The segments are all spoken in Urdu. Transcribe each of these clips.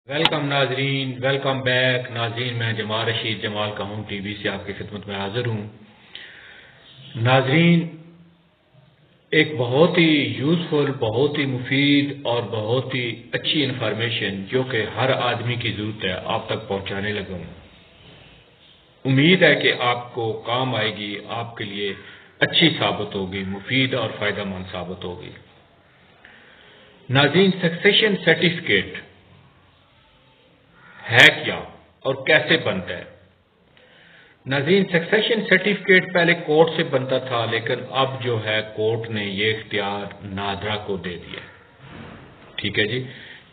ویلکم ناظرین، ویلکم بیک ناظرین. میں جمال رشید جمال کا ہوں ٹی وی سے آپ کی خدمت میں حاضر ہوں. ناظرین، ایک بہت ہی یوزفل، بہت ہی مفید اور بہت ہی اچھی انفارمیشن جو کہ ہر آدمی کی ضرورت ہے آپ تک پہنچانے لگا ہوں. امید ہے کہ آپ کو کام آئے گی، آپ کے لیے اچھی ثابت ہوگی، مفید اور فائدہ مند ثابت ہوگی. ناظرین، سکسیشن سرٹیفکیٹ ہے کیا اور کیسے بنتا ہے؟ ناظرین، سکسیشن سرٹیفکیٹ پہلے کورٹ سے بنتا تھا، لیکن اب جو ہے کورٹ نے یہ اختیار نادرا کو دے دیا. ٹھیک ہے جی،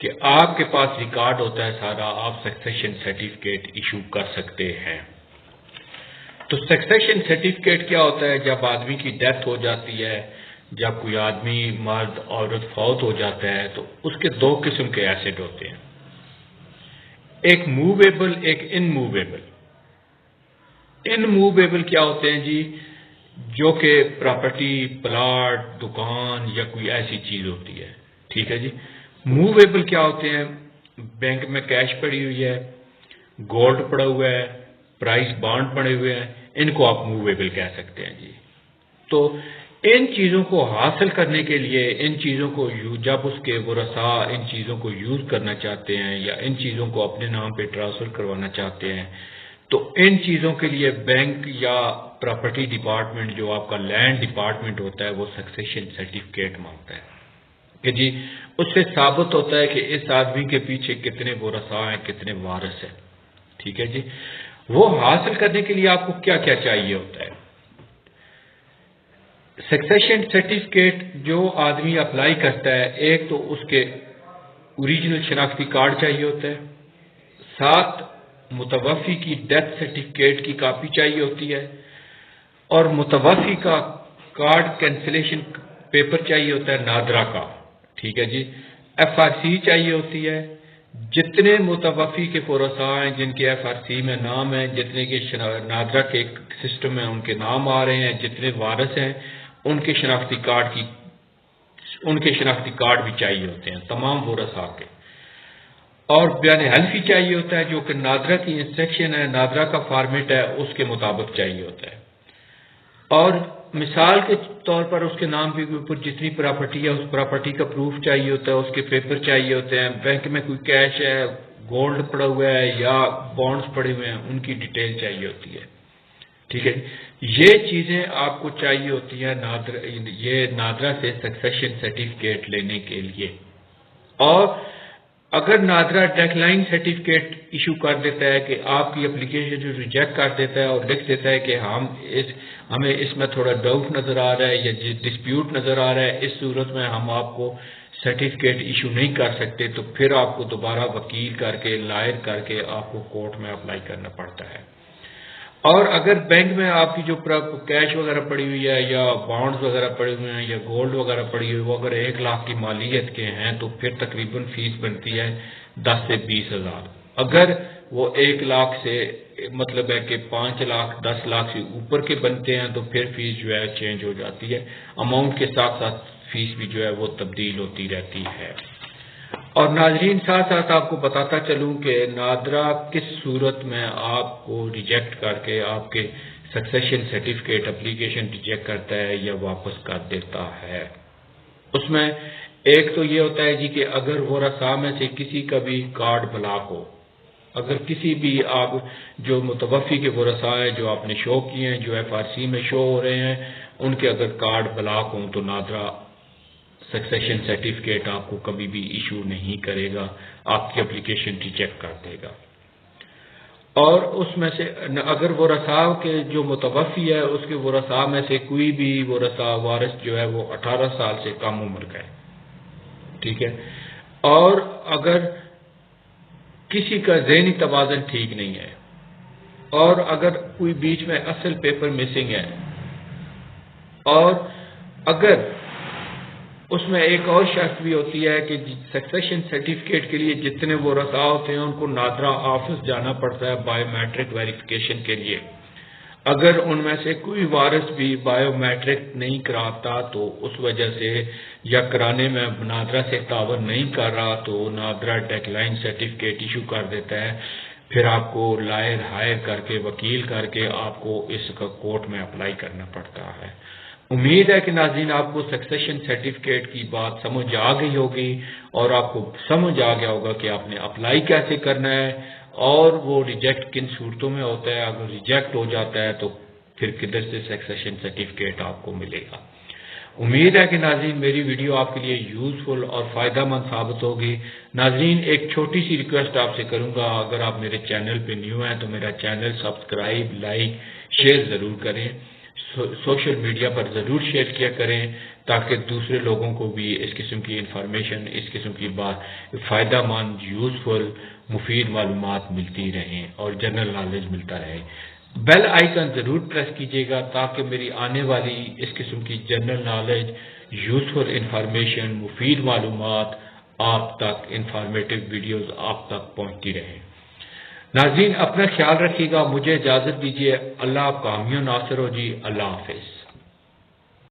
کہ آپ کے پاس ریکارڈ ہوتا ہے سارا، آپ سکسیشن سرٹیفکیٹ ایشو کر سکتے ہیں. تو سکسیشن سرٹیفکیٹ کیا ہوتا ہے؟ جب آدمی کی ڈیتھ ہو جاتی ہے، جب کوئی آدمی مرد عورت فوت ہو جاتا ہے، تو اس کے دو قسم کے ایسٹ ہوتے ہیں، ایک موویبل، ایک ان موویبل. ان موویبل کیا ہوتے ہیں جی؟ جو کہ پراپرٹی، پلاٹ، دکان یا کوئی ایسی چیز ہوتی ہے. ٹھیک ہے جی. موویبل کیا ہوتے ہیں؟ بینک میں کیش پڑی ہوئی ہے، گولڈ پڑا ہوا ہے، پرائز بانڈ پڑے ہوئے ہیں، ان کو آپ موویبل کہہ سکتے ہیں جی. تو ان چیزوں کو حاصل کرنے کے لیے، ان چیزوں کو جب اس کے ورثاء ان چیزوں کو یوز کرنا چاہتے ہیں یا ان چیزوں کو اپنے نام پہ ٹرانسفر کروانا چاہتے ہیں، تو ان چیزوں کے لیے بینک یا پراپرٹی ڈپارٹمنٹ، جو آپ کا لینڈ ڈپارٹمنٹ ہوتا ہے، وہ سکسیشن سرٹیفکیٹ مانگتا ہے کہ جی اس سے ثابت ہوتا ہے کہ اس آدمی کے پیچھے کتنے ورثاء ہیں، کتنے وارث ہیں. ٹھیک ہے جی. وہ حاصل کرنے کے لیے آپ کو کیا کیا چاہیے ہوتا ہے؟ سکسیشن سرٹیفکیٹ جو آدمی اپلائی کرتا ہے، ایک تو اس کے اوریجنل شناختی کارڈ چاہیے ہوتا ہے، ساتھ متوفی کی ڈیتھ سرٹیفکیٹ کی کاپی چاہیے ہوتی ہے، اور متوفی کا کارڈ کینسلیشن پیپر چاہیے ہوتا ہے نادرا کا. ٹھیک ہے جی. ایف آر سی چاہیے ہوتی ہے. جتنے متوفی کے ورثاء ہیں جن کے ایف آر سی میں نام ہے، جتنے کے نادرا کے سسٹم میں ان کے نام آ رہے ہیں، جتنے وارث ہیں، ان کے شناختی کارڈ بھی چاہیے ہوتے ہیں تمام ورثاء کے. اور بیان حلفی چاہیے ہوتا ہے جو کہ نادرا کی انسٹرکشن ہے، نادرا کا فارمیٹ ہے، اس کے مطابق چاہیے ہوتا ہے. اور مثال کے طور پر اس کے نام کے اوپر جتنی پراپرٹی ہے، اس پراپرٹی کا پروف چاہیے ہوتا ہے، اس کے پیپر چاہیے ہوتے ہیں. بینک میں کوئی کیش ہے، گولڈ پڑا ہوا ہے یا بانڈز پڑے ہوئے ہیں، ان کی ڈیٹیل چاہیے ہوتی ہے. ٹھیک ہے. یہ چیزیں آپ کو چاہیے ہوتی ہیں یہ نادرا سے سکسیشن سرٹیفکیٹ لینے کے لیے. اور اگر نادرا ڈیکلائن سرٹیفکیٹ ایشو کر دیتا ہے کہ آپ کی اپلیکیشن جو ریجیکٹ کر دیتا ہے اور لکھ دیتا ہے کہ ہمیں اس میں تھوڑا ڈاؤٹ نظر آ رہا ہے یا ڈسپیوٹ نظر آ رہا ہے، اس صورت میں ہم آپ کو سرٹیفکیٹ ایشو نہیں کر سکتے، تو پھر آپ کو دوبارہ وکیل کر کے، لائر کر کے آپ کو کورٹ میں اپلائی کرنا پڑتا ہے. اور اگر بینک میں آپ کی جو کیش وغیرہ پڑی ہوئی ہے یا بانڈز وغیرہ پڑے ہوئے ہیں یا گولڈ وغیرہ پڑی ہوئی ہے، وہ اگر 1 لاکھ کی مالیت کے ہیں تو پھر تقریباً فیس بنتی ہے 10 سے 20 ہزار. اگر وہ 1 لاکھ سے مطلب ہے کہ 5 لاکھ 10 لاکھ سے اوپر کے بنتے ہیں تو پھر فیس جو ہے چینج ہو جاتی ہے، اماؤنٹ کے ساتھ ساتھ فیس بھی جو ہے وہ تبدیل ہوتی رہتی ہے. اور ناظرین، ساتھ ساتھ آپ کو بتاتا چلوں کہ نادرا کس صورت میں آپ کو ریجیکٹ کر کے آپ کے سکسیشن سرٹیفکیٹ اپلیکیشن ریجیکٹ کرتا ہے یا واپس کر دیتا ہے. اس میں ایک تو یہ ہوتا ہے جی کہ اگر ورثاء میں سے کسی کا بھی کارڈ بلاک ہو، اگر کسی بھی آپ جو متوفی کے ورثاء ہیں جو آپ نے شو کیے ہیں، جو ایف آر سی میں شو ہو رہے ہیں، ان کے اگر کارڈ بلاک ہوں تو نادرا سکسیشن سرٹیفکیٹ آپ کو کبھی بھی ایشو نہیں کرے گا، آپ کی اپلیکیشن ریجیکٹ کر دے گا. اور اس میں سے اگر ورثاء کے جو متوفی ہے اس کے ورثاء میں سے کوئی بھی وارث جو ہے وہ 18 سال سے کم عمر کا ہے. ٹھیک ہے. اور اگر کسی کا ذہنی توازن ٹھیک نہیں ہے، اور اگر کوئی بیچ میں اصل پیپر مسنگ ہے، اور اگر اس میں ایک اور شرط بھی ہوتی ہے کہ سکسیشن سرٹیفکیٹ کے لیے جتنے ورثاء ہوتے ہیں ان کو نادرا آفس جانا پڑتا ہے بایو میٹرک ویریفیکیشن کے لیے. اگر ان میں سے کوئی وارث بھی بایو میٹرک نہیں کراتا تو اس وجہ سے یا کرانے میں نادرا سے تعاون نہیں کر رہا تو نادرا ڈیکلائن سرٹیفکیٹ ایشو کر دیتا ہے. پھر آپ کو لائر ہائر کر کے وکیل کر کے آپ کو اس کا کورٹ میں اپلائی کرنا پڑتا ہے. امید ہے کہ ناظرین آپ کو سکسیشن سرٹیفکیٹ کی بات سمجھ آ گئی ہوگی اور آپ کو سمجھ آ گیا ہوگا کہ آپ نے اپلائی کیسے کرنا ہے اور وہ ریجیکٹ کن صورتوں میں ہوتا ہے. اگر ریجیکٹ ہو جاتا ہے تو پھر کدھر سے سکسیشن سرٹیفکیٹ آپ کو ملے گا. امید ہے کہ ناظرین میری ویڈیو آپ کے لیے یوزفل اور فائدہ مند ثابت ہوگی. ناظرین ایک چھوٹی سی ریکویسٹ آپ سے کروں گا، اگر آپ میرے چینل پہ نیو ہیں تو میرا چینل سبسکرائب لائک شیئر ضرور کریں، سوشل میڈیا پر ضرور شیئر کیا کریں تاکہ دوسرے لوگوں کو بھی اس قسم کی انفارمیشن، اس قسم کی بات فائدہ مند یوزفل مفید معلومات ملتی رہیں اور جنرل نالج ملتا رہے. بیل آئیکن ضرور پریس کیجیے گا تاکہ میری آنے والی اس قسم کی جنرل نالج یوزفل انفارمیشن مفید معلومات آپ تک انفارمیٹو ویڈیوز آپ تک پہنچتی رہیں. ناظرین اپنا خیال رکھیے گا، مجھے اجازت دیجیے. اللہ آپ کا حامی و ناصر ہو جی. اللہ حافظ.